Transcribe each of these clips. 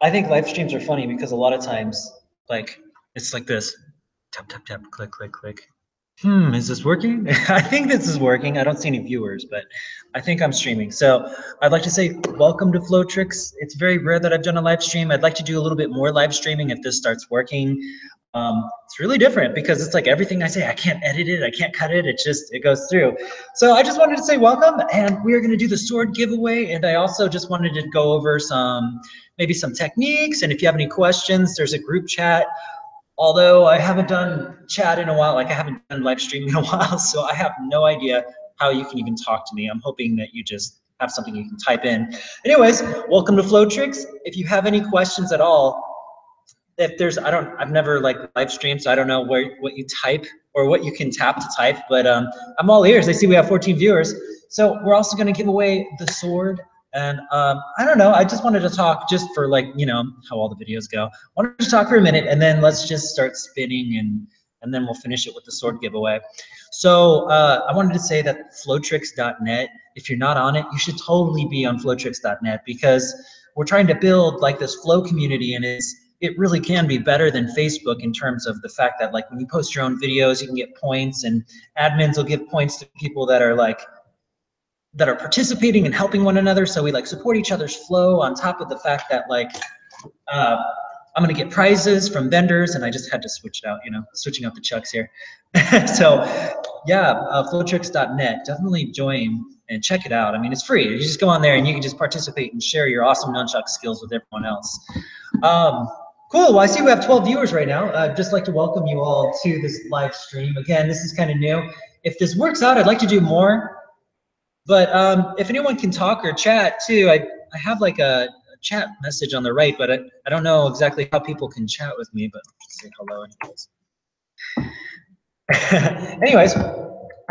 I think live streams are funny because a lot of times, like, it's like this, tap, tap, tap, click, click, click. Is this working? I think this is working. I don't see any viewers, but I think I'm streaming. So I'd like to say welcome to Flow Tricks. It's very rare that I've done a live stream. I'd like to do a little bit more live streaming if this starts working. It's really different because it's like everything I say, I can't edit it, I can't cut it, it goes through. So I just wanted to say welcome, and we are gonna do the sword giveaway, and I also just wanted to go over maybe some techniques, and if you have any questions, there's a group chat. Although I haven't done chat in a while, like I haven't done live streaming in a while, so I have no idea how you can even talk to me. I'm hoping that you just have something you can type in. Anyways, welcome to Flow Tricks. If you have any questions at all, I've never like live streamed, so I don't know what you type or what you can tap to type, but I'm all ears. I see we have 14 viewers. So we're also gonna give away the sword. And I don't know, I just wanted to talk just for like, how all the videos go. I wanted to talk for a minute and then let's just start spinning and then we'll finish it with the sword giveaway. So I wanted to say that flowtricks.net, if you're not on it, you should totally be on flowtricks.net because we're trying to build like this flow community, and it really can be better than Facebook in terms of the fact that like when you post your own videos, you can get points, and admins will give points to people that are participating and helping one another. So we like support each other's flow on top of the fact that like I'm gonna get prizes from vendors, and I just had to switch it out, switching out the chucks here. So yeah, flowtricks.net, definitely join and check it out. I mean, it's free. You just go on there and you can just participate and share your awesome nunchuck skills with everyone else. Cool, well, I see we have 12 viewers right now. I'd just like to welcome you all to this live stream. Again, this is kind of new. If this works out, I'd like to do more. But if anyone can talk or chat too, I have like a chat message on the right, but I don't know exactly how people can chat with me, but I'll just say hello anyways. Anyways,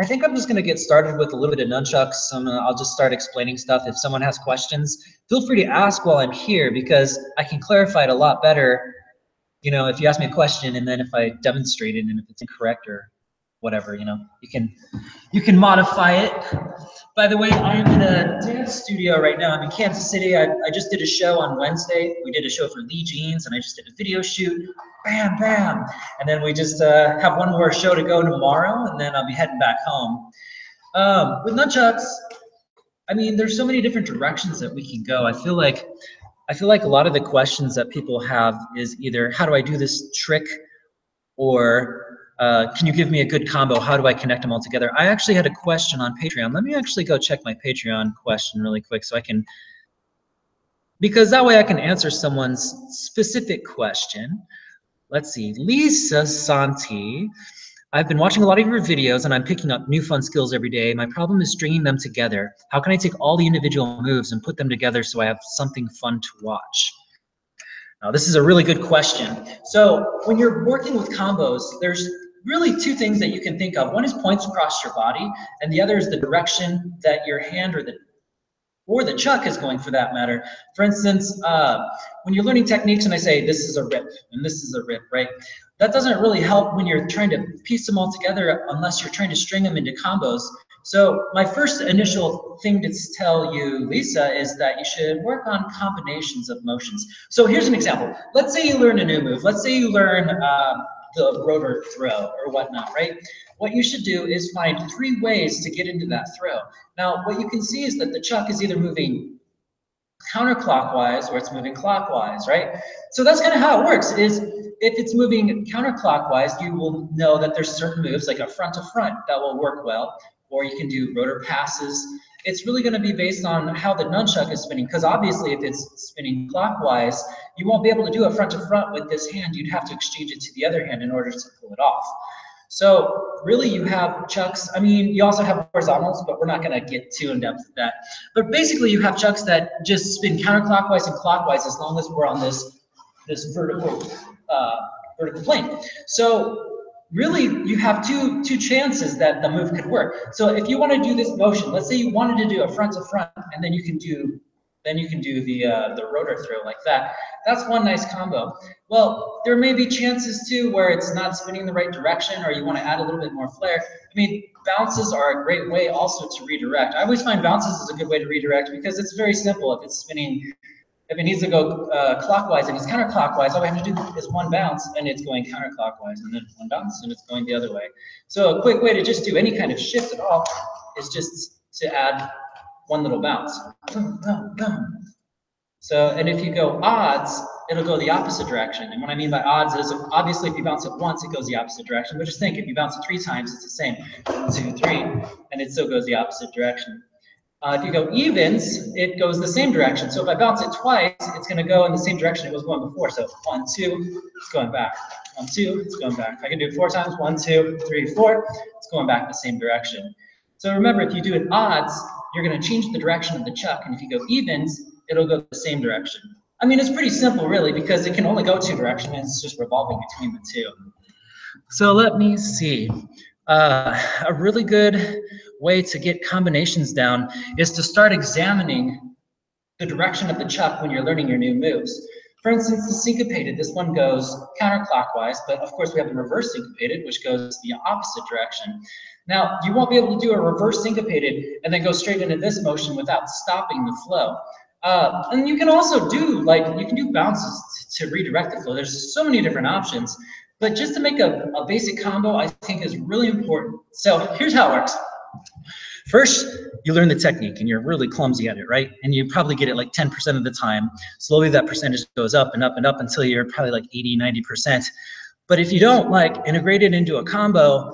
I think I'm just going to get started with a little bit of nunchucks. I'll just start explaining stuff. If someone has questions, feel free to ask while I'm here because I can clarify it a lot better, if you ask me a question and then if I demonstrate it and if it's incorrect or whatever, you can modify it. By the way, I am in a dance studio right now. I'm in Kansas City. I just did a show on Wednesday. We did a show for Lee Jeans, and I just did a video shoot. Bam, bam. And then we just have one more show to go tomorrow, and then I'll be heading back home. With nunchucks, I mean, there's so many different directions that we can go. I feel like a lot of the questions that people have is either how do I do this trick, or can you give me a good combo? How do I connect them all together? I actually had a question on Patreon. Let me actually go check my Patreon question really quick so I can, because that way I can answer someone's specific question. Let's see, Lisa Santi. I've been watching a lot of your videos and I'm picking up new fun skills every day. My problem is stringing them together. How can I take all the individual moves and put them together so I have something fun to watch? Now, this is a really good question. So when you're working with combos, there's really two things that you can think of. One is points across your body, and the other is the direction that your hand or the chuck is going, for that matter. For instance, when you're learning techniques and I say this is a rip and this is a rip, right? That doesn't really help when you're trying to piece them all together unless you're trying to string them into combos. So my first initial thing to tell you, Lisa, is that you should work on combinations of motions. So here's an example. Let's say you learn a new move. Let's say you learn the rotor throw or whatnot, right? What you should do is find 3 ways to get into that throw. Now, what you can see is that the chuck is either moving counterclockwise or it's moving clockwise, right? So that's kind of how it works, is if it's moving counterclockwise, you will know that there's certain moves like a front to front that will work well, or you can do rotor passes. It's really going to be based on how the nunchuck is spinning, because obviously if it's spinning clockwise, you won't be able to do a front to front with this hand. You'd have to exchange it to the other hand in order to pull it off. So really you have chucks, I mean, you also have horizontals, but we're not going to get too in depth with that. But basically you have chucks that just spin counterclockwise and clockwise as long as we're on this vertical plane. So really you have two chances that the move could work. So if you want to do this motion, let's say you wanted to do a front to front, and then you can do the rotor throw like that. That's one nice combo. Well, there may be chances too where it's not spinning in the right direction, or you want to add a little bit more flair. I mean, bounces are a great way also to redirect. I always find bounces is a good way to redirect because it's very simple. If it's spinning If it needs to go clockwise and it's counterclockwise, all we have to do is one bounce and it's going counterclockwise, and then one bounce and it's going the other way. So a quick way to just do any kind of shift at all is just to add one little bounce. Boom, boom, boom. So, and if you go odds, it'll go the opposite direction. And what I mean by odds is, obviously if you bounce it once, it goes the opposite direction. But just think, if you bounce it 3 times, it's the same. 1, 2, 3, and it still goes the opposite direction. If you go evens, it goes the same direction. So if I bounce it twice, it's going to go in the same direction it was going before. So 1, 2, it's going back. 1, 2, it's going back. I can do it 4 times. 1, 2, 3, 4. It's going back the same direction. So remember, if you do it odds, you're going to change the direction of the chuck. And if you go evens, it'll go the same direction. I mean, it's pretty simple, really, because it can only go 2 directions, and it's just revolving between the two. So let me see. A really good way to get combinations down is to start examining the direction of the chuck when you're learning your new moves. For instance, the syncopated, this one goes counterclockwise, but of course we have the reverse syncopated, which goes the opposite direction. Now, you won't be able to do a reverse syncopated and then go straight into this motion without stopping the flow. And you can also do, you can do bounces to redirect the flow. There's so many different options, but just to make a basic combo, I think is really important. So here's how it works. First, you learn the technique and you're really clumsy at it, right? And you probably get it like 10% of the time. Slowly that percentage goes up and up and up until you're probably like 80, 90%. But if you don't integrate it into a combo,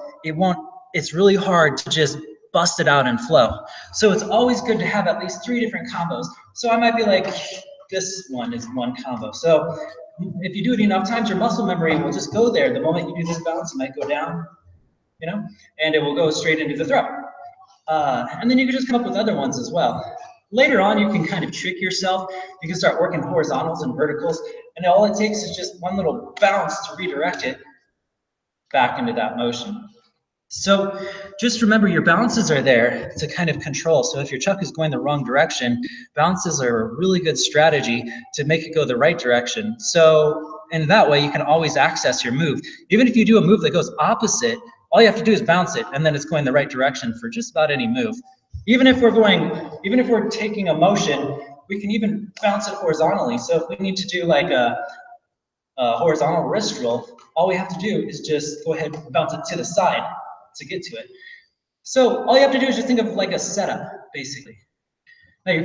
it's really hard to just bust it out and flow. So it's always good to have at least 3 different combos. So I might be like, this one is one combo. So if you do it enough times, your muscle memory will just go there. The moment you do this bounce, it might go down, and it will go straight into the throw. And then you can just come up with other ones as well. Later on, you can kind of trick yourself. You can start working horizontals and verticals, and all it takes is just one little bounce to redirect it back into that motion. So just remember, your bounces are there to kind of control. So if your chuck is going the wrong direction, bounces are a really good strategy to make it go the right direction. So in that way, you can always access your move. Even if you do a move that goes opposite, all you have to do is bounce it, and then it's going the right direction for just about any move. Even if we're taking a motion, we can even bounce it horizontally. So if we need to do like a horizontal wrist roll, all we have to do is just go ahead and bounce it to the side to get to it. So all you have to do is just think of like a setup, basically. Now your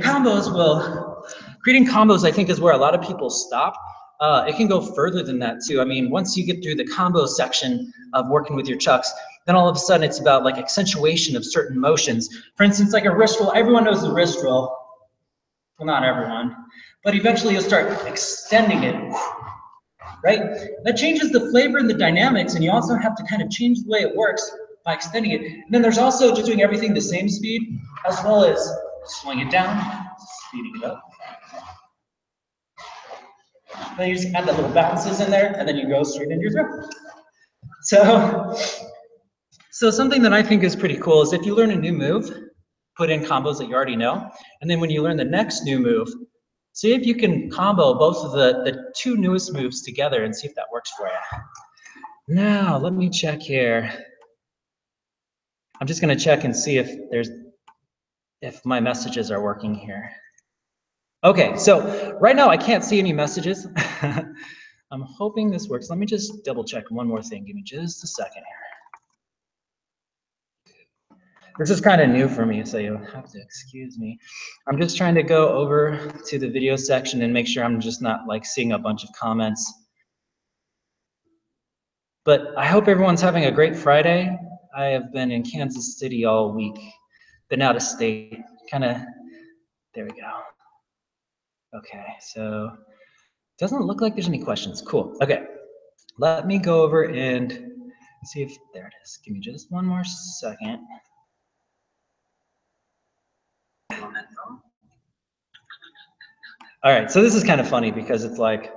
creating combos, I think, is where a lot of people stop. It can go further than that too. I mean, once you get through the combo section of working with your chucks, then all of a sudden it's about like accentuation of certain motions. For instance, like a wrist roll, everyone knows the wrist roll. Well, not everyone, but eventually you'll start extending it, right? That changes the flavor and the dynamics, and you also have to kind of change the way it works by extending it. And then there's also just doing everything the same speed, as well as slowing it down, speeding it up. Then you just add the little bounces in there, and then you go straight into your throw. So something that I think is pretty cool is if you learn a new move, put in combos that you already know, and then when you learn the next new move, see if you can combo both of the 2 newest moves together and see if that works for you. Now, let me check here. I'm just going to check and see if my messages are working here. Okay, so right now I can't see any messages. I'm hoping this works. Let me just double check one more thing. Give me just a second here. This is kind of new for me, so you'll have to excuse me. I'm just trying to go over to the video section and make sure I'm just not seeing a bunch of comments. But I hope everyone's having a great Friday. I have been in Kansas City all week, been out of state, there we go. Okay, so doesn't look like there's any questions. Cool. Okay, let me go over and see if there it is. Give me just one more second. All right, so this is kind of funny because it's like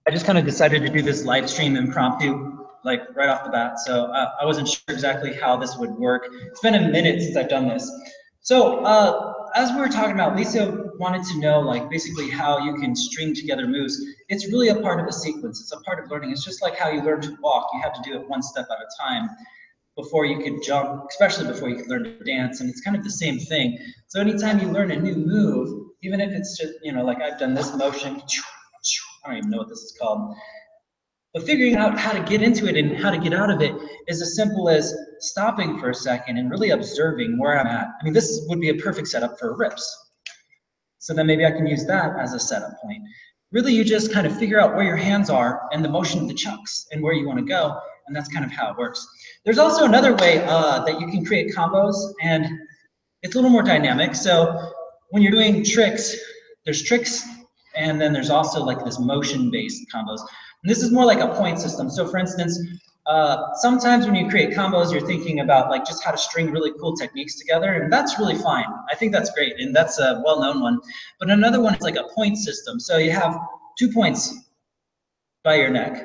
I just kind of decided to do this live stream impromptu, right off the bat. So I wasn't sure exactly how this would work. It's been a minute since I've done this. So as we were talking about, Lisa wanted to know basically how you can string together moves. It's really a part of a sequence. It's a part of learning. It's just like how you learn to walk. You have to do it one step at a time before you could jump, especially before you could learn to dance. And it's kind of the same thing. So anytime you learn a new move, even if it's just, you know, like I've done this motion, I don't even know what this is called. But figuring out how to get into it and how to get out of it is as simple as stopping for a second and really observing where I'm at. I mean, this would be a perfect setup for rips. So then maybe I can use that as a setup point. Really, you just kind of figure out where your hands are and the motion of the chucks and where you want to go, and that's kind of how it works. There's also another way that you can create combos, and it's a little more dynamic. So when you're doing tricks, there's tricks, and then there's also like this motion-based combos. And this is more like a point system. So for instance, sometimes when you create combos, you're thinking about like just how to string really cool techniques together, and that's really fine. I think that's great, and that's a well-known one. But another one is like a point system. So you have 2 points by your neck,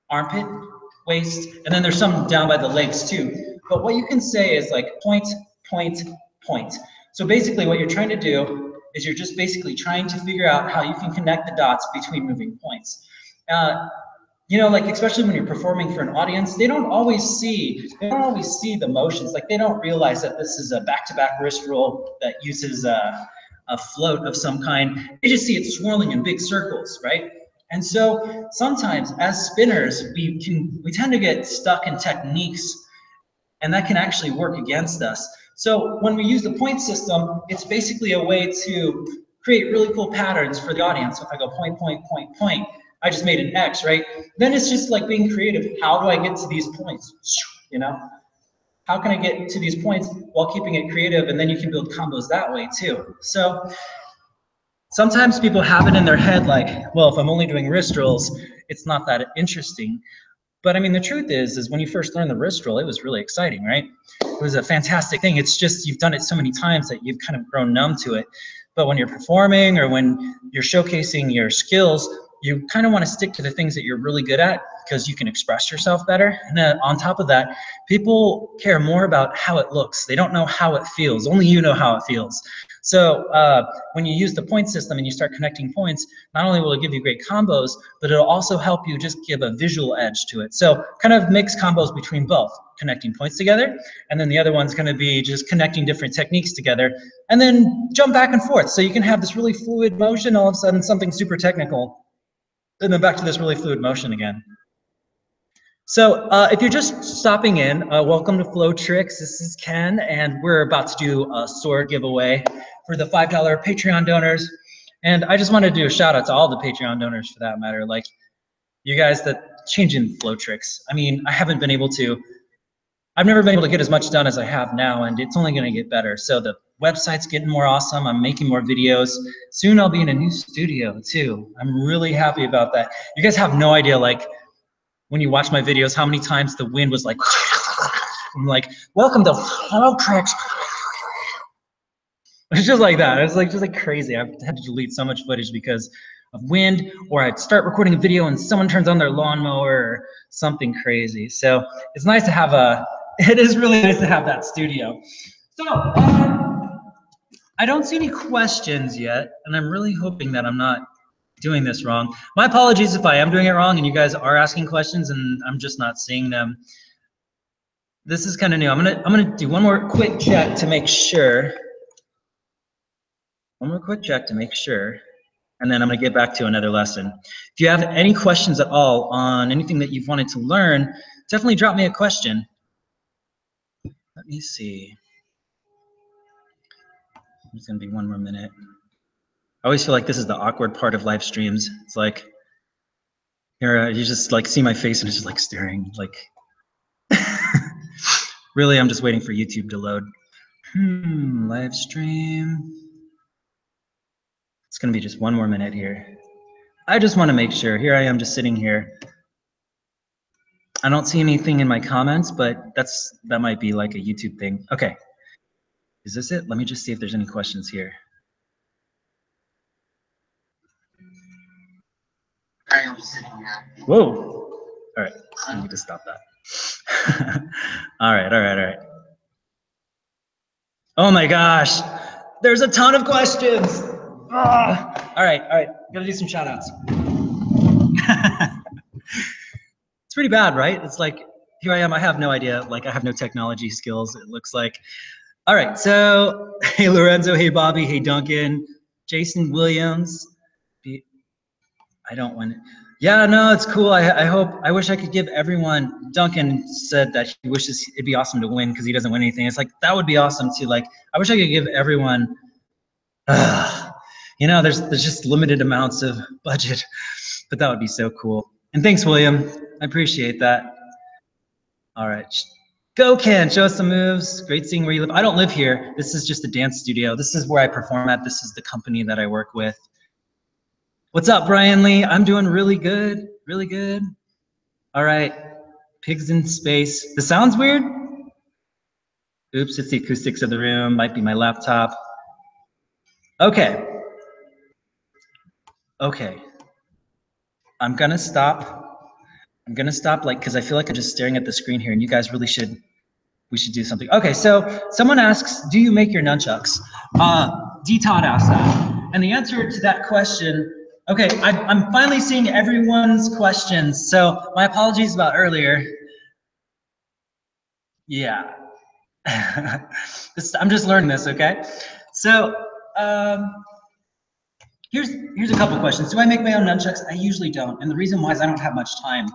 armpit, waist, and then there's some down by the legs too. But what you can say is like point, point, point. So basically what you're trying to do is you're just basically trying to figure out how you can connect the dots between moving points. You know, like especially when you're performing for an audience, they don't always see the motions. Like they don't realize that this is a back-to-back wrist roll that uses a float of some kind. They just see it swirling in big circles, right? And so sometimes as spinners, we tend to get stuck in techniques, and that can actually work against us. So when we use the point system, it's basically a way to create really cool patterns for the audience. So if I go point, point, point, point, I just made an X, right? Then it's just like being creative. How do I get to these points? You know? How can I get to these points while keeping it creative? And then you can build combos that way too. So sometimes people have it in their head like, well, if I'm only doing wrist rolls, it's not that interesting. But I mean, the truth is when you first learned the wrist roll, it was really exciting, right? It was a fantastic thing. It's just you've done it so many times that you've kind of grown numb to it. But when you're performing or when you're showcasing your skills, you kind of want to stick to the things that you're really good at because you can express yourself better. And then on top of that, people care more about how it looks. They don't know how it feels. Only you know how it feels. So when you use the point system and you start connecting points, not only will it give you great combos, but it'll also help you just give a visual edge to it. So kind of mix combos between both, connecting points together, and then the other one's going to be just connecting different techniques together, and then jump back and forth. So you can have this really fluid motion, all of a sudden something super technical, and then back to this really fluid motion again. So if you're just stopping in, welcome to Flow Tricks. This is Ken, and we're about to do a sword giveaway for the $5 Patreon donors. And I just want to do a shout out to all the Patreon donors for that matter. Like you guys that changing Flow Tricks. I mean, I've never been able to get as much done as I have now, and it's only going to get better. So the website's getting more awesome. I'm making more videos. Soon I'll be in a new studio too. I'm really happy about that. You guys have no idea, like, when you watch my videos, how many times the wind was like, I'm like, welcome to Flow Tricks. It's just like that. It's like just like crazy. I've had to delete so much footage because of wind, or I'd start recording a video and someone turns on their lawnmower or something crazy. So it's nice to have it is really nice to have that studio. So I don't see any questions yet, and I'm really hoping that I'm not doing this wrong. My apologies if I am doing it wrong and you guys are asking questions and I'm just not seeing them. This is kind of new. I'm gonna do one more quick check to make sure. One more quick check to make sure, and then I'm gonna get back to another lesson. If you have any questions at all on anything that you've wanted to learn, definitely drop me a question. Let me see. It's gonna be one more minute. I always feel like this is the awkward part of live streams. It's like, here, you just like see my face and it's just like staring, like, really, I'm just waiting for YouTube to load. Live stream. It's gonna be just one more minute here. I just wanna make sure, here I am just sitting here. I don't see anything in my comments, but that might be like a YouTube thing. Okay, is this it? Let me just see if there's any questions here. Whoa, all right, I need to stop that. All right. Oh my gosh, there's a ton of questions. All right, gotta do some shout outs. It's pretty bad, right? It's like, here I am, I have no idea, like I have no technology skills, it looks like. All right, so, hey Lorenzo, hey Bobby, hey Duncan, Jason Williams. I don't win it. Yeah, no, it's cool. I wish I could give everyone. Duncan said that he wishes it'd be awesome to win because he doesn't win anything. It's like, that would be awesome too. Like, I wish I could give everyone, you know, there's just limited amounts of budget, but that would be so cool. And thanks, William. I appreciate that. All right. Go, Ken. Show us some moves. Great seeing where you live. I don't live here. This is just a dance studio. This is where I perform at. This is the company that I work with. What's up, Brian Lee? I'm doing really good. Really good. All right. Pigs in space. The sound's weird. Oops, it's the acoustics of the room. Might be my laptop. Okay. Okay. I'm gonna stop. I'm gonna stop, like, because I feel like I'm just staring at the screen here, and you guys really should. We should do something. Okay, so someone asks, do you make your nunchucks? D. Todd asked that. And the answer to that question, okay, I'm finally seeing everyone's questions. So my apologies about earlier. Yeah. I'm just learning this, okay? So here's a couple questions. Do I make my own nunchucks? I usually don't. And the reason why is I don't have much time.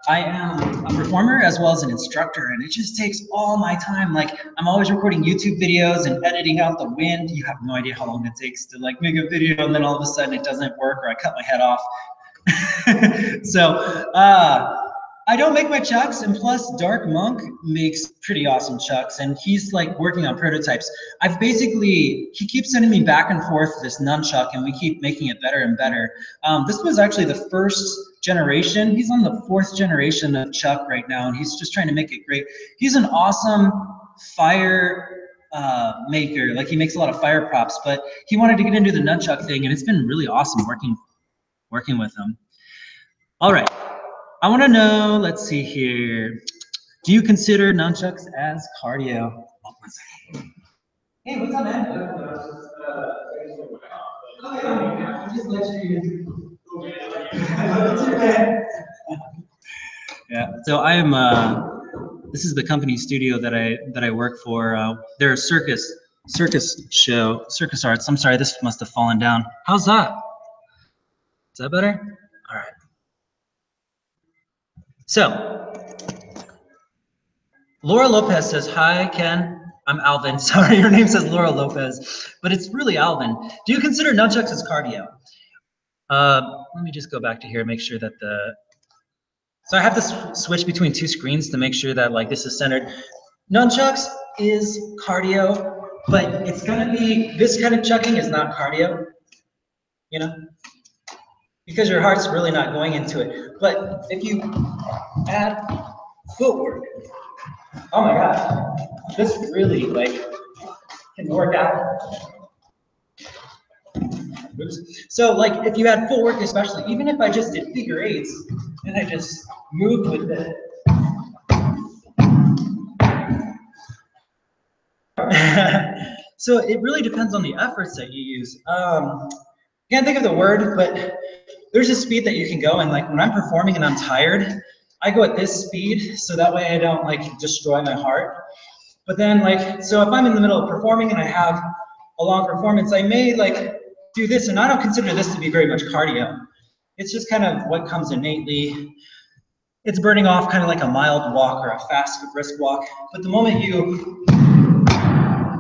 I am a performer as well as an instructor, and it just takes all my time. Like, I'm always recording YouTube videos and editing out the wind. You have no idea how long it takes to like make a video, and then all of a sudden it doesn't work, or I cut my head off. So I don't make my chucks, and plus Dark Monk makes pretty awesome chucks, and he's like working on prototypes. He keeps sending me back and forth this nunchuck, and we keep making it better and better. This was actually the first generation. He's on the 4th generation of chuck right now, and he's just trying to make it great. He's an awesome fire maker. Like, he makes a lot of fire props, but he wanted to get into the nunchuck thing, and it's been really awesome working with him. All right. I want to know, let's see here. Do you consider nunchucks as cardio? Oh, 1 second. Hey, what's up, man? I'll just let you. Yeah. So I am. This is the company studio that I work for. They're a circus show, circus arts. I'm sorry, this must have fallen down. How's that? Is that better? All right. So, Laura Lopez says, hi, Ken. I'm Alvin. Sorry, your name says Laura Lopez, but it's really Alvin. Do you consider nunchucks as cardio? Let me just go back to here, make sure that so I have to switch between 2 screens to make sure that like this is centered. Nunchucks is cardio, but it's gonna be, this kind of chucking is not cardio, you know? Because your heart's really not going into it. But if you add footwork, oh my gosh, this really like can work out. Oops. So like if you had footwork, especially, even if I just did figure eights and I just moved with it. So it really depends on the efforts that you use. Can't think of the word, but there's a speed that you can go, and like when I'm performing and I'm tired, I go at this speed so that way I don't like destroy my heart. But then like, so if I'm in the middle of performing and I have a long performance, I may like do this, and I don't consider this to be very much cardio. It's just kind of what comes innately. It's burning off kind of like a mild walk or a fast brisk walk. But the moment you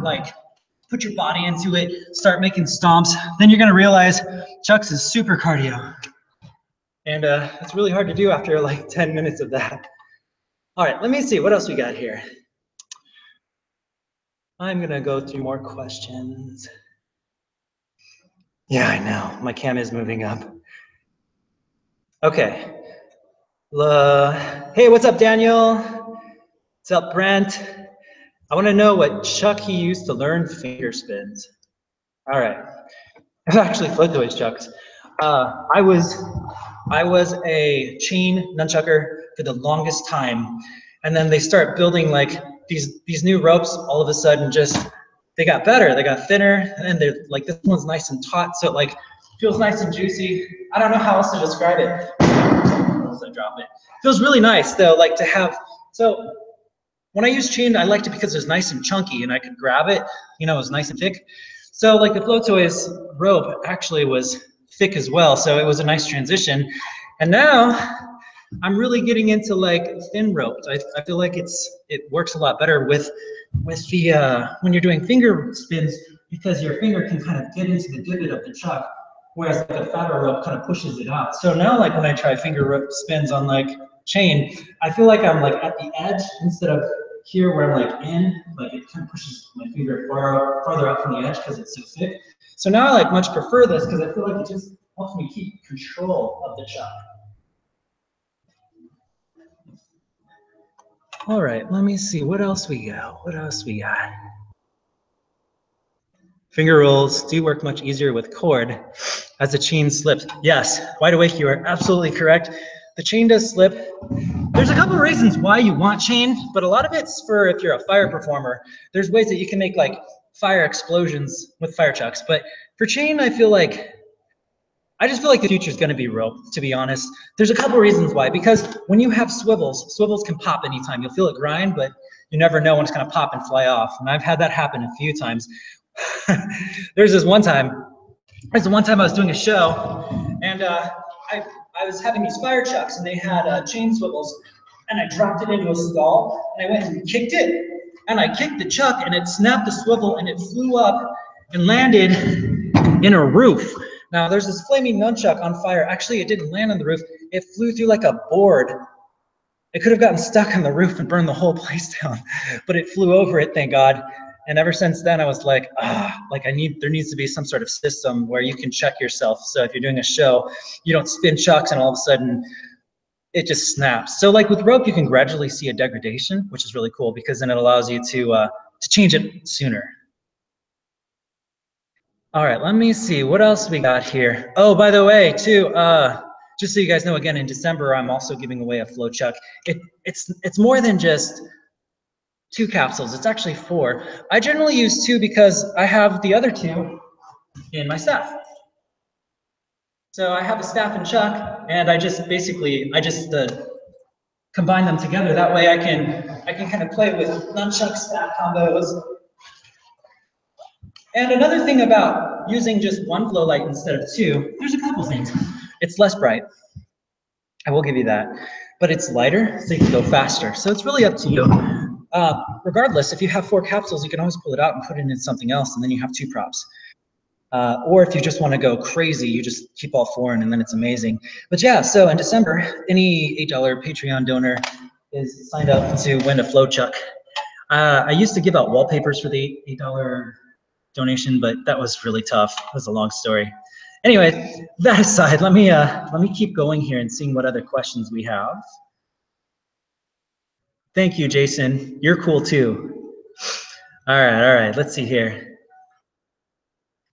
like put your body into it, start making stomps, then you're gonna realize chucks is super cardio. And it's really hard to do after like 10 minutes of that. All right, let me see, what else we got here? I'm gonna go through more questions. Yeah, I know, my cam is moving up. Okay. Hey, what's up, Daniel? What's up, Brent? I wanna know what chuck he used to learn finger spins. All right, I've actually flipped those chucks. I was a chain nunchucker for the longest time, and then they start building like these new ropes. All of a sudden, just they got better. They got thinner, and they're like this one's nice and taut, so it like feels nice and juicy. I don't know how else to describe it. Once I drop it, feels really nice though. Like to have so. When I use chain, I liked it because it was nice and chunky, and I could grab it. You know, it was nice and thick. So like the Flow Toys rope actually was thick as well, so it was a nice transition. And now I'm really getting into like thin ropes. I feel like it works a lot better with the when you're doing finger spins, because your finger can kind of get into the divot of the chuck, whereas like a fatter rope kind of pushes it out. So now like when I try finger rope spins on like chain, I feel like I'm like at the edge instead of here where I'm like in, like it kind of pushes my finger farther out from the edge because it's so thick. So now I like much prefer this because I feel like it just helps me keep control of the chuck. All right, let me see what else we got. What else we got? Finger rolls do work much easier with cord as the chain slips. Yes, wide awake, you are absolutely correct. The chain does slip. There's a couple of reasons why you want chain, but a lot of it's for if you're a fire performer. There's ways that you can make like fire explosions with fire chucks, but for chain, I just feel like the future is going to be rope, to be honest. There's a couple reasons why. Because when you have swivels, swivels can pop anytime. You'll feel it grind, but you never know when it's going to pop and fly off. And I've had that happen a few times. There's this one time I was doing a show, and I was having these fire chucks, and they had chain swivels, and I dropped it into a stall, and I went and kicked it, and I kicked the chuck, and it snapped the swivel, and it flew up and landed in a roof. Now, there's this flaming nunchuck on fire. Actually, it didn't land on the roof. It flew through like a board. It could have gotten stuck on the roof and burned the whole place down, but it flew over it, thank God. And ever since then, I was like, there needs to be some sort of system where you can check yourself. So if you're doing a show, you don't spin chucks and all of a sudden it just snaps. So like with rope, you can gradually see a degradation, which is really cool because then it allows you to change it sooner. All right, let me see what else we got here. Oh, by the way, too, just so you guys know, again, in December, I'm also giving away a flow chuck. It's more than just 2 capsules. It's actually 4. I generally use 2 because I have the other 2 in my staff. So I have a staff and chuck, and I just combine them together. That way I can kind of play with nunchuck staff combos. And another thing about using just 1 flow light instead of 2, there's a couple things. It's less bright. I will give you that. But it's lighter, so you can go faster. So it's really up to you. Regardless, if you have 4 capsules, you can always pull it out and put it in something else, and then you have 2 props. Or if you just want to go crazy, you just keep all 4 in, and then it's amazing. But yeah, so in December, any $8 Patreon donor is signed up to win a flow chuck. I used to give out wallpapers for the $8 donation, but that was really tough. It was a long story. Anyway, that aside, let me keep going here and seeing what other questions we have. Thank you, Jason. You're cool too. All right. Let's see here.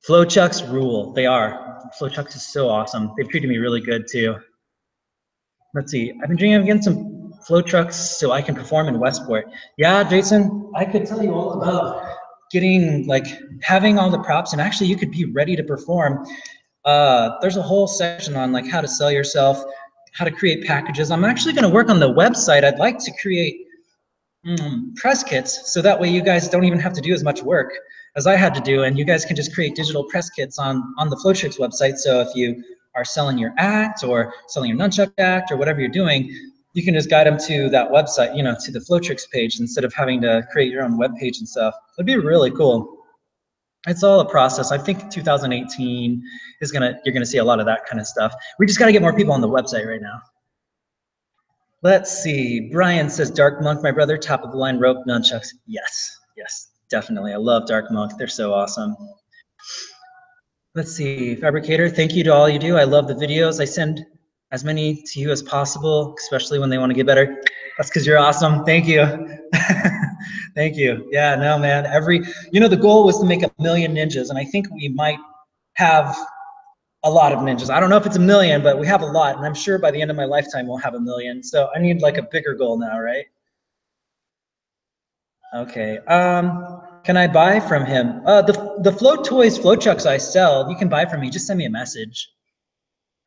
Flow chucks rule. They are. Flow chucks is so awesome. They've treated me really good too. Let's see. I've been dreaming of getting some flow trucks so I can perform in Westport. Yeah, Jason, I could tell you all about having all the props, and actually you could be ready to perform. There's a whole section on like how to sell yourself, how to create packages. I'm actually going to work on the website. I'd like to create press kits, so that way you guys don't even have to do as much work as I had to do, and you guys can just create digital press kits on the Flowtricks website. So if you are selling your act or selling your nunchuck act or whatever you're doing, you can just guide them to that website, to the Flowtricks page instead of having to create your own web page and stuff. It'd be really cool. It's all a process. I think 2018 you're gonna see a lot of that kind of stuff. We just got to get more people on the website right now. Let's see. Brian says, Dark Monk, my brother, top of the line rope nunchucks. Yes, definitely. I love Dark Monk. They're so awesome. Let's see. Fabricator, thank you to all you do. I love the videos. I send as many to you as possible, especially when they want to get better. That's because you're awesome. Thank you. Thank you. Yeah, no, man. The goal was to make 1 million ninjas, and I think we might have a lot of ninjas. I don't know if it's 1 million, but we have a lot, and I'm sure by the end of my lifetime we'll have 1 million. So I need like a bigger goal now, right? Okay. Can I buy from him? The Float Toys Float Chucks I sell, you can buy from me. Just send me a message.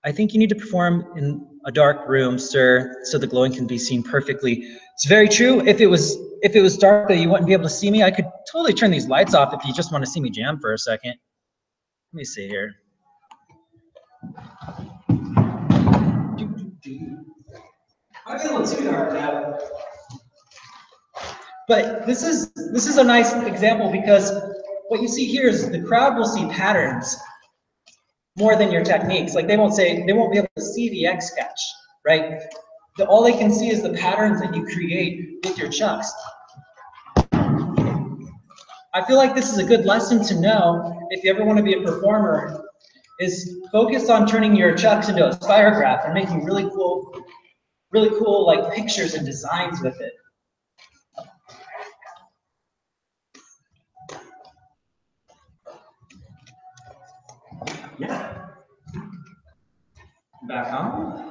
I think you need to perform in a dark room, sir, so the glowing can be seen perfectly. It's very true. If it was dark that you wouldn't be able to see me, I could totally turn these lights off if you just want to see me jam for a second. Let me see here. I get a little too dark now. But this is a nice example because what you see here is the crowd will see patterns more than your techniques. Like they won't be able to see the X sketch, right? All they can see is the patterns that you create with your chucks. I feel like this is a good lesson to know if you ever want to be a performer, is focus on turning your chucks into a spirograph and making really cool like pictures and designs with it. Yeah. Back on.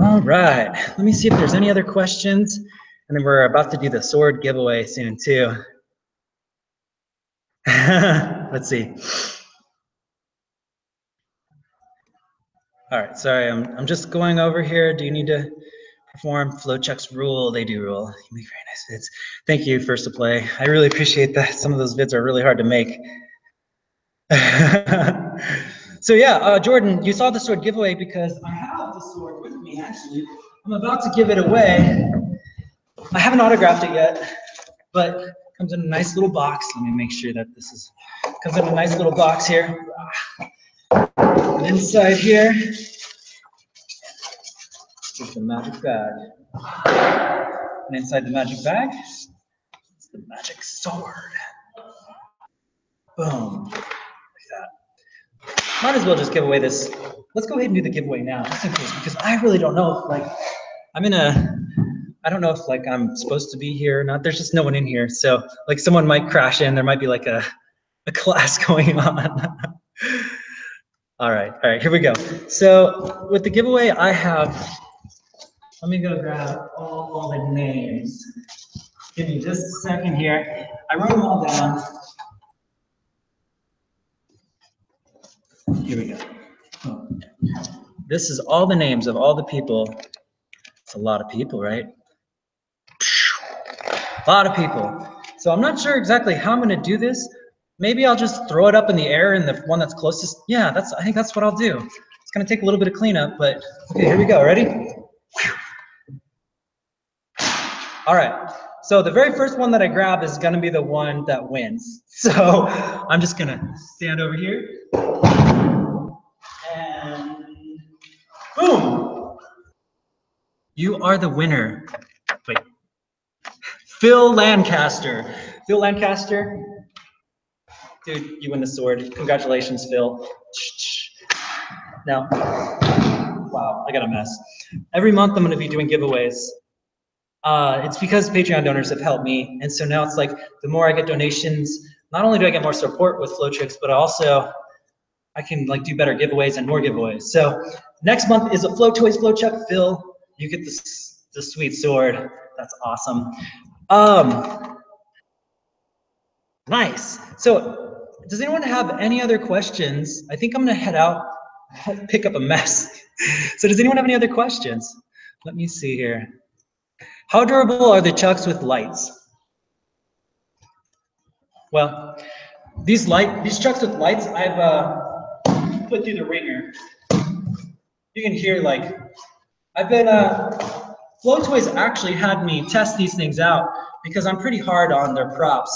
All right. Let me see if there's any other questions. And then we're about to do the sword giveaway soon too. Let's see. All right, sorry, I'm just going over here. Do you need to perform? Flow checks rule. They do rule. You make very nice vids. Thank you, First to Play. I really appreciate that. Some of those vids are really hard to make. So yeah, Jordan, you saw the sword giveaway because I have the sword with me, actually. I'm about to give it away. I haven't autographed it yet, but it comes in a nice little box. Let me make sure that comes in a nice little box here. And inside here is the magic bag. And inside the magic bag is the magic sword. Boom, like that. Might as well just give away this. Let's go ahead and do the giveaway now, just in case, because I really don't know if I don't know if like I'm supposed to be here or not. There's just no one in here. So like someone might crash in. There might be like a class going on. All right, here we go. So with the giveaway, I have, let me go grab all the names. Give me just a second here. I wrote them all down. Here we go. This is all the names of all the people. It's a lot of people, right? A lot of people. So I'm not sure exactly how I'm going to do this. Maybe I'll just throw it up in the air and the one that's closest. Yeah, I think that's what I'll do. It's going to take a little bit of cleanup, but okay, here we go. Ready? All right. So the very first one that I grab is going to be the one that wins. So I'm just going to stand over here. And boom. You are the winner. Wait. Phil Lancaster. Phil Lancaster. Dude, you win the sword. Congratulations, Phil. Now, wow, I got a mess. Every month I'm going to be doing giveaways. It's because Patreon donors have helped me, and so now it's like the more I get donations, not only do I get more support with Flow Tricks, but also I can like do better giveaways and more giveaways. So next month is a Flow Toys Flow Chuck. Phil, you get the sweet sword. That's awesome. Nice. So does anyone have any other questions? I think I'm gonna head out, pick up a mess. So does anyone have any other questions? Let me see here. How durable are the chucks with lights? Well, these chucks with lights, I've put through the ringer. You can hear like, I've been, Flow Toys actually had me test these things out because I'm pretty hard on their props.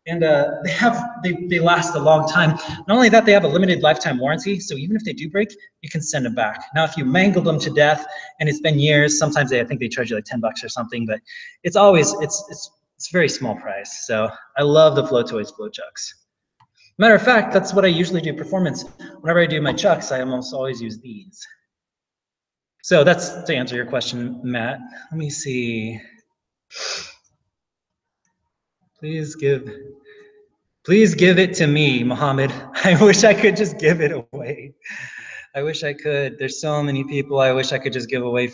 And they last a long time. Not only that, they have a limited lifetime warranty, so even if they do break, you can send them back. Now, if you mangled them to death and it's been years, sometimes I think they charge you like $10 or something, but it's always, it's a very small price. So I love the Flow Toys Flow Chucks. Matter of fact, that's what I usually do performance. Whenever I do my chucks, I almost always use these. So that's to answer your question, Matt. Let me see. Please give it to me, Muhammad. I wish I could just give it away. I wish I could. There's so many people I wish I could just give away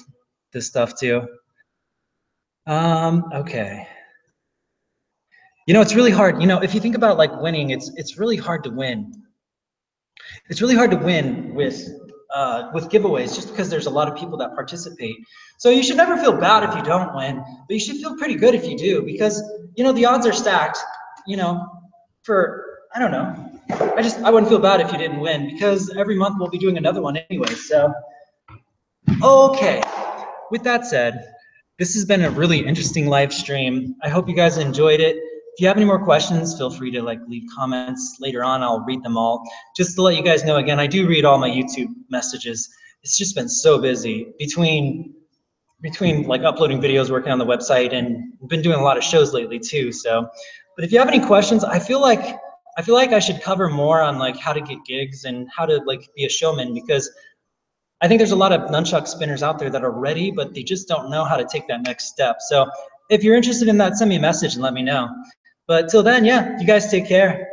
this stuff to. Okay. You know, it's really hard. You know, if you think about like winning, it's really hard to win. It's really hard to win with with giveaways just because there's a lot of people that participate. So you should never feel bad if you don't win, but you should feel pretty good if you do, because you know the odds are stacked. You know, for I don't know. I wouldn't feel bad if you didn't win, because every month we'll be doing another one anyway. So okay. With that said, this has been a really interesting live stream. I hope you guys enjoyed it. If you have any more questions, feel free to like leave comments later on. I'll read them all. Just to let you guys know, again, I do read all my YouTube messages. It's just been so busy between like uploading videos, working on the website, and been doing a lot of shows lately too. So, but if you have any questions, I feel like I should cover more on like how to get gigs and how to like be a showman, because I think there's a lot of nunchuck spinners out there that are ready, but they just don't know how to take that next step. So if you're interested in that, send me a message and let me know. But till then, yeah, you guys take care.